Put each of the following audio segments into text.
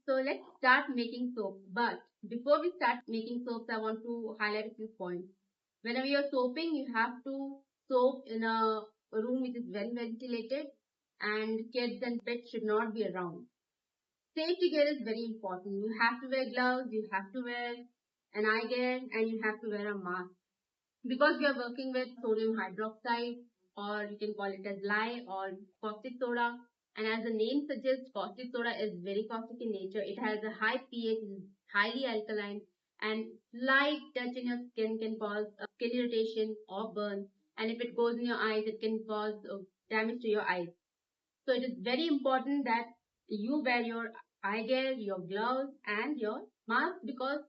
So let's start making soap. But before we start making soaps, I want to highlight a few points. Whenever you're soaping, you have to soap in a room which is well ventilated, and kids and pets should not be around. Safety gear is very important. You have to wear gloves, you have to wear an eye gear, and you have to wear a mask. Because we are working with sodium hydroxide, or you can call it as lye or caustic soda. And as the name suggests, caustic soda is very caustic in nature. It has a high pH, is highly alkaline, and slight touch in your skin can cause skin irritation or burn. And if it goes in your eyes, it can cause damage to your eyes. So it is very important that you wear your eye gear, your gloves, and your mask, because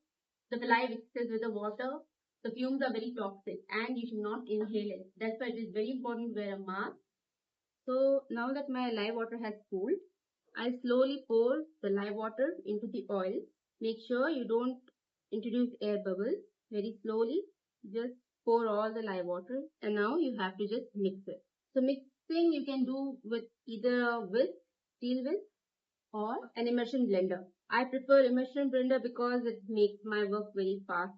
the lye mixes with the water. The fumes are very toxic and you should not inhale it. That's why it is very important to wear a mask. So now that my lye water has cooled, I slowly pour the lye water into the oil. Make sure you don't introduce air bubbles. Very slowly, just pour all the lye water, and now you have to just mix it. So mixing you can do with either a whisk, steel whisk, or an immersion blender. I prefer immersion blender because it makes my work very fast.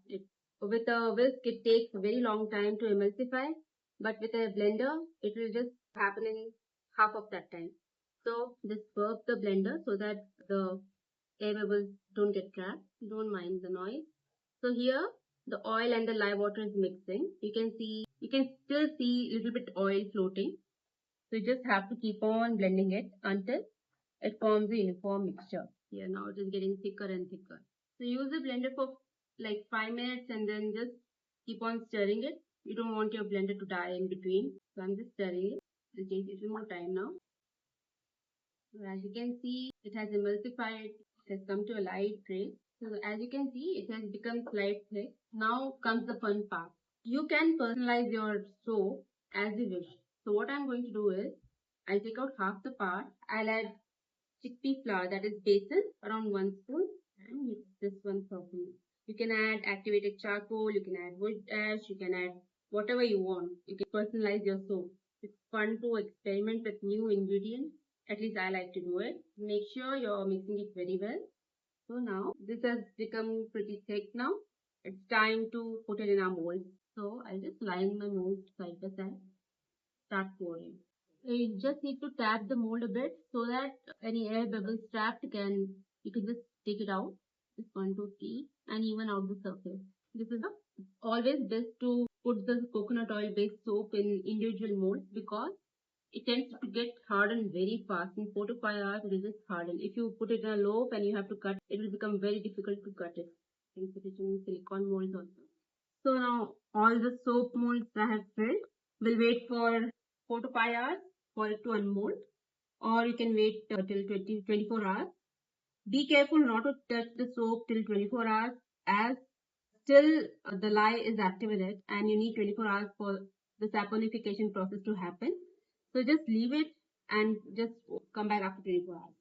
With a whisk, it takes a very long time to emulsify, but with a blender, it will just happen in half of that time. So just burp the blender so that the air bubbles don't get trapped. Don't mind the noise. So here the oil and the lye water is mixing. You can still see a little bit oil floating. So you just have to keep on blending it until it forms a uniform mixture. Here now it is getting thicker and thicker. So use the blender for like 5 minutes and then just keep on stirring it. You don't want your blender to die in between. So I'm just stirring it. It'll take a little more time now. So as you can see, it has emulsified. It has come to a light gray. So as you can see, it has become slight thick. Now comes the fun part. You can personalize your soap as you wish. So what I'm going to do is, I'll take out half the part. I'll add chickpea flour, that is besan, around 1 spoon, and mix this one properly. You can add activated charcoal, you can add wood ash, you can add whatever you want. You can personalize your soap. It's fun to experiment with new ingredients. At least I like to do it. Make sure you're mixing it very well. So now this has become pretty thick now. It's time to put it in our mold. So I'll just line my mold side by side. Start pouring. You just need to tap the mold a bit so that any air bubbles trapped you can just take it out. Just 1, 2, 3, and even out the surface. This is always best to put the coconut oil based soap in individual molds, because it tends to get hardened very fast. In 4 to 5 hours, it will just harden. If you put it in a loaf and you have to cut, it will become very difficult to cut it. You can put it in silicone molds also. So now all the soap molds I have filled. Will wait for 4 to 5 hours for it to unmold, or you can wait till 24 hours. Be careful not to touch the soap till 24 hours, as still the lye is active in it and you need 24 hours for the saponification process to happen. So just leave it and just come back after 24 hours.